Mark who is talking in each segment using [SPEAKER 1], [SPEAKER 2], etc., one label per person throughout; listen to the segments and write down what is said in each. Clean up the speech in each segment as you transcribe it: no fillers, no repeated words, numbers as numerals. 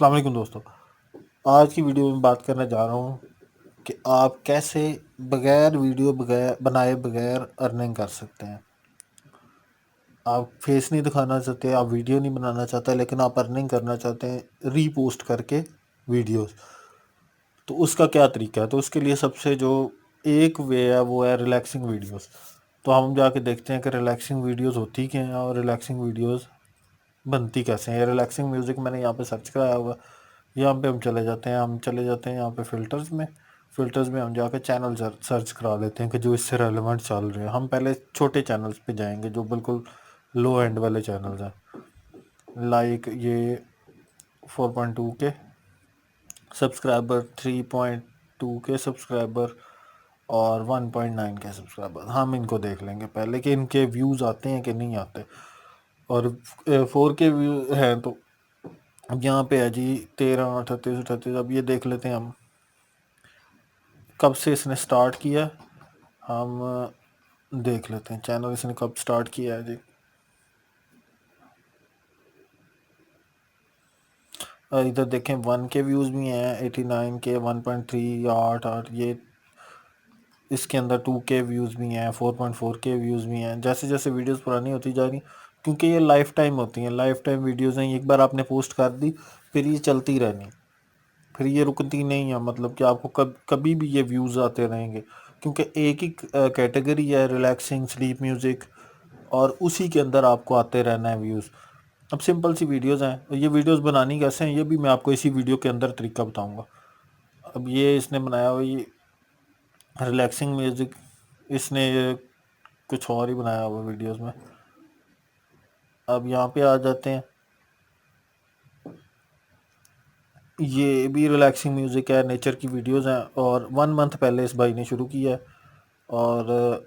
[SPEAKER 1] अस्सलाम वालेकुम दोस्तों। आज की वीडियो में बात करने जा रहा हूँ कि आप कैसे बगैर वीडियो बगैर बनाए बगैर अर्निंग कर सकते हैं। आप फेस नहीं दिखाना चाहते, आप वीडियो नहीं बनाना चाहते, लेकिन आप अर्निंग करना चाहते हैं रीपोस्ट करके वीडियोस। तो उसका क्या तरीका है? तो उसके लिए सबसे जो एक वे है वो है रिलैक्सिंग वीडियोस। तो हम जाके देखते हैं कि रिलैक्सिंग वीडियोस होती क्या हैं और रिलैक्सिंग वीडियोस बनती कैसे हैं। रिलैक्सिंग म्यूज़िक मैंने यहाँ पे सर्च कराया हुआ। यहाँ पे हम चले जाते हैं यहाँ पे फ़िल्टर्स में हम जाके चैनल सर्च करा लेते हैं कि जो इससे रेलेवेंट चल रहे हैं। हम पहले छोटे चैनल्स पे जाएंगे जो बिल्कुल लो एंड वाले चैनल्स हैं, लाइक ये 4.2 के सब्सक्राइबर, 3.2 के सब्सक्राइबर और 1.9 के सब्सक्राइबर। हम इनको देख लेंगे पहले कि इनके व्यूज़ आते हैं कि नहीं आते। और 4 के व्यू हैं तो अब यहाँ पे है जी 13, 38, 38। अब ये देख लेते हैं हम कब से इसने स्टार्ट किया। हम देख लेते हैं चैनल इसने कब स्टार्ट किया है जी। इधर देखें 1 के व्यूज़ भी हैं, 89 के, 1.3, 8 ये इसके अंदर 2 के व्यूज़ भी हैं, 4.4 के व्यूज़ भी हैं। जैसे जैसे वीडियोस पुरानी होती जा रही, क्योंकि ये लाइफ टाइम होती हैं, लाइफ टाइम वीडियोस हैं। एक बार आपने पोस्ट कर दी फिर ये चलती रहनी, फिर ये रुकती नहीं है। मतलब कि आपको कभी भी ये व्यूज़ आते रहेंगे, क्योंकि एक ही कैटेगरी है रिलैक्सिंग स्लीप म्यूज़िक, और उसी के अंदर आपको आते रहना है व्यूज़। अब सिंपल सी वीडियोज़ हैं, और ये वीडियोज़ बनानी कैसे हैं ये भी मैं आपको इसी वीडियो के अंदर तरीका बताऊंगा। अब ये इसने बनाया हुआ ये रिलैक्सिंग म्यूज़िक, इसने ये कुछ और ही बनाया हुआ वीडियोज़ में। अब यहाँ पे आ जाते हैं, ये भी रिलैक्सिंग म्यूज़िक है, नेचर की वीडियोज़ हैं, और 1 मंथ पहले इस भाई ने शुरू किया है। और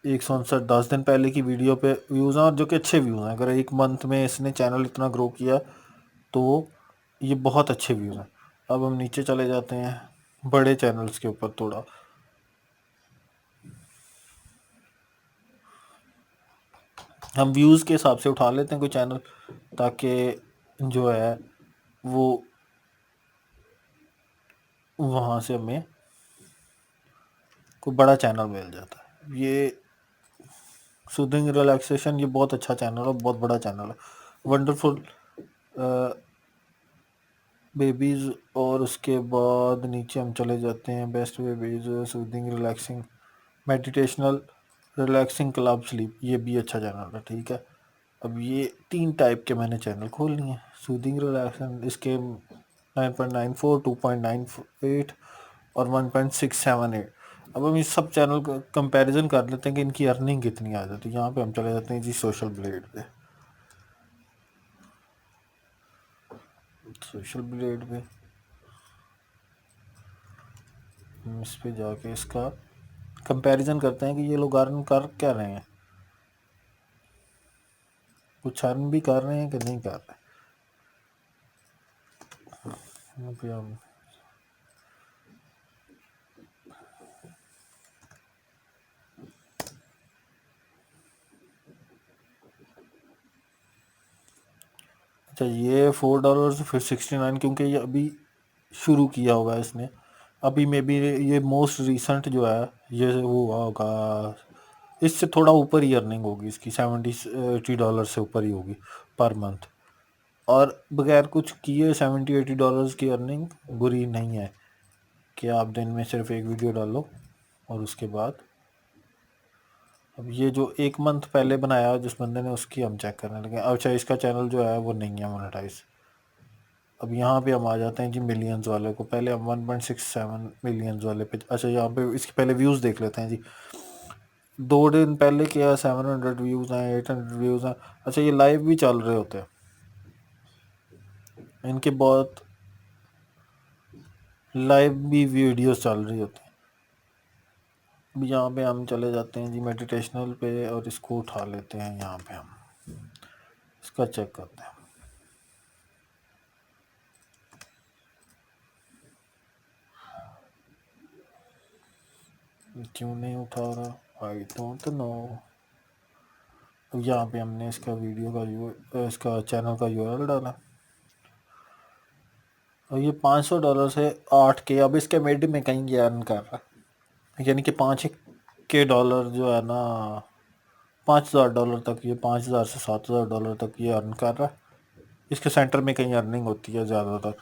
[SPEAKER 1] 167 दिन पहले की वीडियो पे व्यूज़ हैं, और जो कि अच्छे व्यूज़ हैं। अगर 1 मंथ में इसने चैनल इतना ग्रो किया तो ये बहुत अच्छे व्यूज़ हैं। अब हम नीचे चले जाते हैं बड़े चैनल्स के ऊपर थोड़ा। हम व्यूज़ के हिसाब से उठा लेते हैं कोई चैनल, ताकि जो है वो वहाँ से हमें कोई बड़ा चैनल मिल जाता है। ये सूदिंग रिलैक्सेशन, ये बहुत अच्छा चैनल है, बहुत बड़ा चैनल है। वंडरफुल बेबीज़, और उसके बाद नीचे हम चले जाते हैं best babies, soothing relaxing, meditational, relaxing club sleep, ये भी अच्छा चैनल है। ठीक है, अब ये 3 टाइप के मैंने चैनल खोल लिए हैं। सूदिंग रिलैक्सन इसके 9.94, 2.98 और 1.678। अब हम इस सब चैनल का कंपैरिजन कर लेते हैं कि इनकी अर्निंग कितनी आ जाती है। यहाँ पे हम चले जाते हैं जी सोशल ब्लेड पे। सोशल ब्लेड पे हम इस पे जाके इसका कंपैरिजन करते हैं कि ये लोग अर्न कर क्या रहे हैं, कुछ अर्न भी कर रहे हैं कि नहीं कर रहे। यहाँ पे हम अच्छा, ये $4 फिर 69, क्योंकि ये अभी शुरू किया हुआ है इसने। अभी मे बी ये मोस्ट रिसेंट जो है ये वो हुआ होगा, इससे थोड़ा ऊपर ही अर्निंग होगी इसकी, $70-80 से ऊपर ही होगी पर मंथ। और बगैर कुछ किए $70-80 की अर्निंग बुरी नहीं है कि आप दिन में सिर्फ एक वीडियो डालो। और उसके बाद अब ये जो 1 मंथ पहले बनाया जिस बंदे ने, उसकी हम चेक करने लगे। अच्छा, इसका चैनल जो है वो नहीं है मोनेटाइज। अब यहाँ पे हम आ जाते हैं जी मिलियंस वाले को। पहले हम 1.67 मिलियंस वाले पे, अच्छा यहाँ पे इसके पहले व्यूज़ देख लेते हैं जी। 2 दिन पहले क्या 700 व्यूज़ हैं, 800 व्यूज़ हैं। अच्छा, ये लाइव भी चल रहे होते हैं इनके, बहुत लाइव भी वीडियोस चल रही होती हैं। अब यहाँ पे हम चले जाते हैं जी मेडिटेशनल पे, और इसको उठा लेते हैं। यहाँ पे हम इसका चेक करते हैं। क्यों नहीं उठा रहा, आई डोंट नो। अब यहाँ पे हमने इसका वीडियो का इसका चैनल का यूआरएल डाला। और ये $500 से 8K अब इसके मिड में कहीं ये अर्न कर रहा है, यानी कि 5K डॉलर जो है ना, $5,000 तक, ये 5,000 से $7,000 तक ये अर्न कर रहा है। इसके सेंटर में कहीं अर्निंग होती है ज़्यादातर।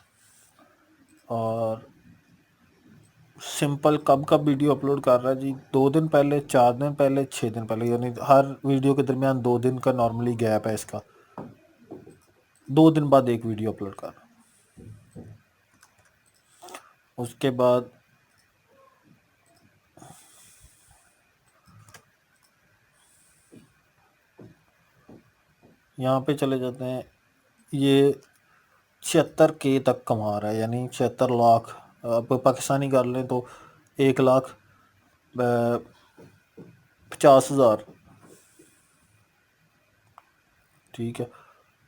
[SPEAKER 1] और सिंपल कब कब वीडियो अपलोड कर रहा है जी, 2 दिन पहले, 4 दिन पहले, 6 दिन पहले, यानी हर वीडियो के दरमियान 2 दिन का नॉर्मली गैप है इसका। 2 दिन बाद एक वीडियो अपलोड कर रहा है। उसके बाद यहाँ पे चले जाते हैं, ये 76K तक कमा रहा है, यानी 76 लाख। अब पाकिस्तानी कर लें तो 1,50,000। ठीक है,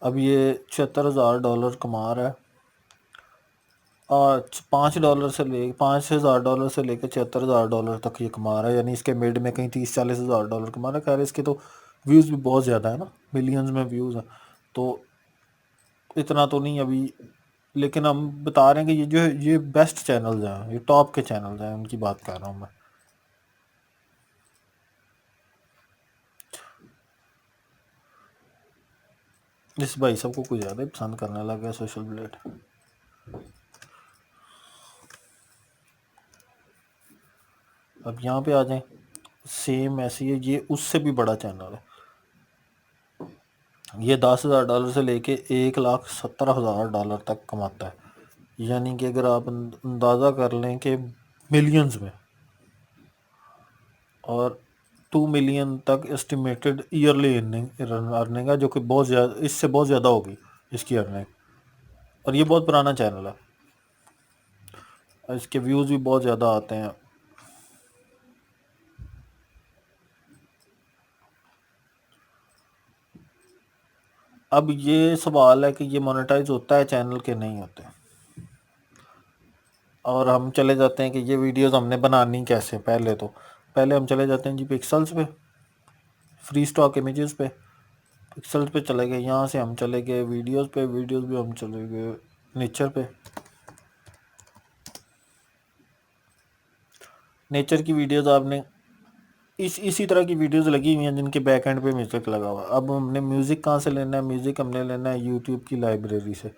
[SPEAKER 1] अब ये $76,000 कमा रहा है। और $5,000 से लेकर $76,000 तक ये कमा रहा है, यानी इसके मिड में कहीं 30-40 हज़ार डॉलर कमा रहा है। खैर इसके तो व्यूज़ भी बहुत ज़्यादा है ना, मिलियंस में व्यूज़ हैं, तो इतना तो नहीं अभी। लेकिन हम बता रहे हैं कि ये जो ये बेस्ट चैनल्स हैं, ये टॉप के चैनल्स हैं, उनकी बात कर रहा हूँ मैं। इस भाई सबको कुछ ज़्यादा ही पसंद करने लग गया सोशल ब्लेड। अब यहाँ पे आ जाएं, सेम ऐसी है, ये उससे भी बड़ा चैनल है। ये $10,000 से लेके $1,70,000 तक कमाता है, यानी कि अगर आप अंदाज़ा कर लें कि मिलियंस में। और 2 मिलियन तक एस्टिमेटेड ईयरली अर्निंग है, जो कि बहुत ज़्यादा, इससे बहुत ज़्यादा होगी इसकी अर्निंग। और ये बहुत पुराना चैनल है, और इसके व्यूज़ भी बहुत ज़्यादा आते हैं। अब ये सवाल है कि ये मोनेटाइज होता है चैनल के नहीं होते। और हम चले जाते हैं कि ये वीडियोस हमने बनानी कैसे। पहले हम चले जाते हैं जी पिक्सल्स पे, फ्री स्टॉक इमेजेस पे। पिक्सल्स पे चले गए, यहाँ से हम चले गए वीडियोस पे, वीडियोस भी हम चले गए नेचर पे। नेचर की वीडियोस आपने इसी तरह की वीडियोस लगी हुई हैं जिनके बैक एंड पे म्यूज़िक लगा हुआ है। अब हमने म्यूज़िक कहाँ से लेना है? म्यूज़िक हमने लेना है यूट्यूब की लाइब्रेरी से।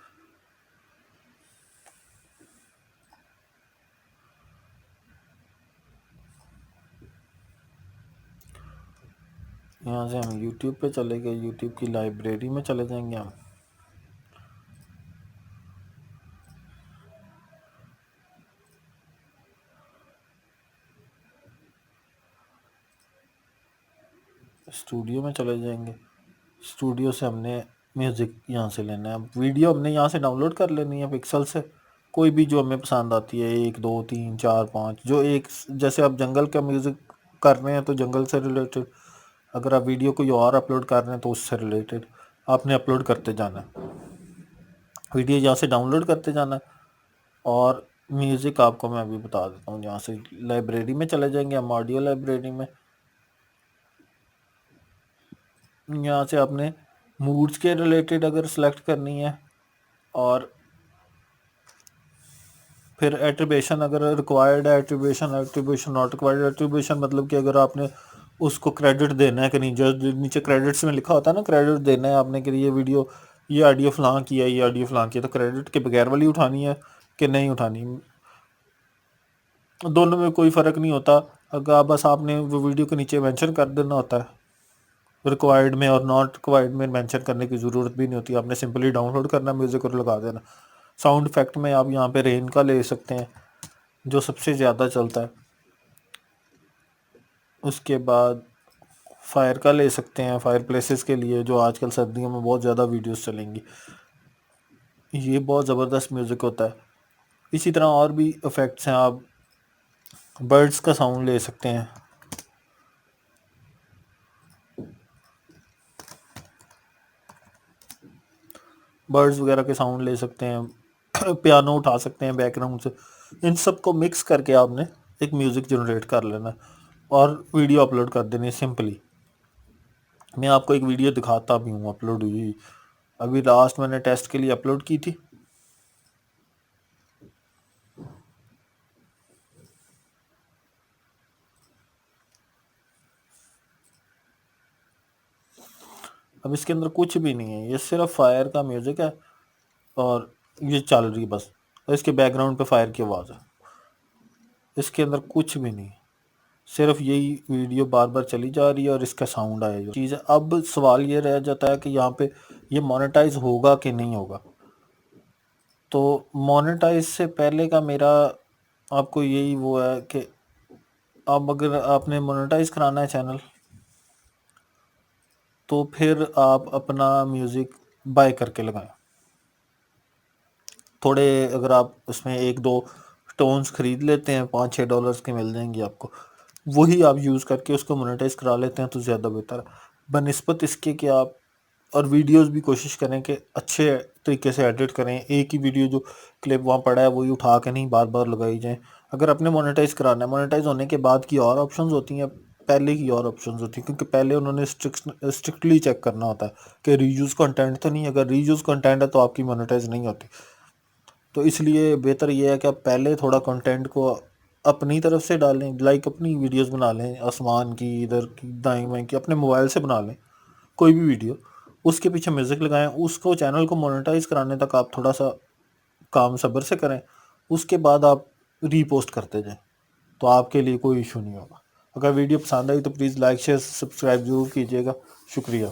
[SPEAKER 1] यहाँ से हम यूट्यूब पे चले गए, यूट्यूब की लाइब्रेरी में चले जाएंगे हम। स्टूडियो में चले जाएंगे, स्टूडियो से हमने म्यूज़िक यहाँ से लेना है। वीडियो हमने यहाँ से डाउनलोड कर लेनी है पिक्सल से, कोई भी जो हमें पसंद आती है, 1 2 3 4 5, जो एक, जैसे आप जंगल का म्यूज़िक कर रहे हैं तो जंगल से रिलेटेड, अगर आप वीडियो कोई और अपलोड कर रहे हैं तो उससे रिलेटेड आपने अपलोड करते जाना है, वीडियो यहाँ से डाउनलोड करते जाना है। और म्यूज़िक आपको मैं अभी बता देता हूँ, यहाँ से लाइब्रेरी में चले जाएंगे हम, ऑडियो लाइब्रेरी में। यहाँ से आपने मूड्स के रिलेटेड अगर सेलेक्ट करनी है, और फिर एट्रीब्यूशन अगर रिक्वायर्ड है, एट्रीब्यूशन नॉट रिक्वायर्ड। एट्रीब्यूशन मतलब कि अगर आपने उसको क्रेडिट देना है कि नहीं, जो नीचे क्रेडिट्स में लिखा होता है ना, क्रेडिट देना है आपने कि ये वीडियो, ये ऑडियो फलां किया, ये ऑडियो फलां किया, तो क्रेडिट के बगैर वाली उठानी है कि नहीं उठानी। दोनों में कोई फ़र्क नहीं होता, अगर बस आपने वो वीडियो के नीचे मेंशन कर देना होता है। रिक्वायर्ड में और नॉट रिक्वायर्ड में मेंशन करने की ज़रूरत भी नहीं होती, आपने सिंपली डाउनलोड करना म्यूज़िक और लगा देना। साउंड इफेक्ट में आप यहाँ पे रेन का ले सकते हैं, जो सबसे ज़्यादा चलता है। उसके बाद फायर का ले सकते हैं, फायर प्लेसेस के लिए, जो आजकल सर्दियों में बहुत ज़्यादा वीडियोस चलेंगी। ये बहुत ज़बरदस्त म्यूज़िक होता है। इसी तरह और भी इफ़ेक्ट्स हैं, आप बर्ड्स का साउंड ले सकते हैं, बर्ड्स वगैरह के साउंड ले सकते हैं, पियानो उठा सकते हैं बैकग्राउंड से। इन सब को मिक्स करके आपने एक म्यूज़िक जनरेट कर लेना है और वीडियो अपलोड कर देनी है सिंपली। मैं आपको एक वीडियो दिखाता भी हूँ अपलोड हुई, अभी लास्ट मैंने टेस्ट के लिए अपलोड की थी। अब इसके अंदर कुछ भी नहीं है, ये सिर्फ फायर का म्यूजिक है और ये चल रही बस, और इसके बैकग्राउंड पे फायर की आवाज़ है। इसके अंदर कुछ भी नहीं, सिर्फ यही वीडियो बार बार चली जा रही है और इसका साउंड आया जो चीज़ है। अब सवाल ये रह जाता है कि यहाँ पे ये मोनेटाइज होगा कि नहीं होगा। तो मोनेटाइज से पहले का मेरा आपको यही वो है कि अब अगर आपने मोनेटाइज कराना है चैनल, तो फिर आप अपना म्यूज़िक बाय करके लगाएं। थोड़े अगर आप उसमें एक दो टोन्स ख़रीद लेते हैं, $5-6 के मिल जाएंगे आपको, वही आप यूज़ करके उसको मोनेटाइज करा लेते हैं तो ज़्यादा बेहतर है बनिस्बत इसके कि आप और वीडियोस भी कोशिश करें कि अच्छे तरीके से एडिट करें। एक ही वीडियो जो क्लिप वहाँ पड़ा है वही उठा के नहीं बार बार लगाई जाए। अगर आपने मोनेटाइज कराना है, मोनेटाइज होने के बाद की और ऑप्शंस होती हैं, पहले की और ऑप्शंस होती हैं, क्योंकि पहले उन्होंने स्ट्रिक्टली चेक करना होता है कि रीयूज़ कंटेंट तो नहीं। अगर रीयूज़ कंटेंट है तो आपकी मोनेटाइज नहीं होती। तो इसलिए बेहतर ये है कि आप पहले थोड़ा कंटेंट को अपनी तरफ से डालें, लाइक अपनी वीडियोस बना लें, आसमान की, इधर की, दाएं बाएं की, अपने मोबाइल से बना लें कोई भी वीडियो, उसके पीछे म्यूज़िक लगाएं। उसको चैनल को मोनेटाइज कराने तक आप थोड़ा सा काम सब्र से करें, उसके बाद आप रीपोस्ट करते जाएं, तो आपके लिए कोई इशू नहीं होगा। अगर वीडियो पसंद आई तो प्लीज़ लाइक शेयर सब्सक्राइब ज़रूर कीजिएगा। शुक्रिया।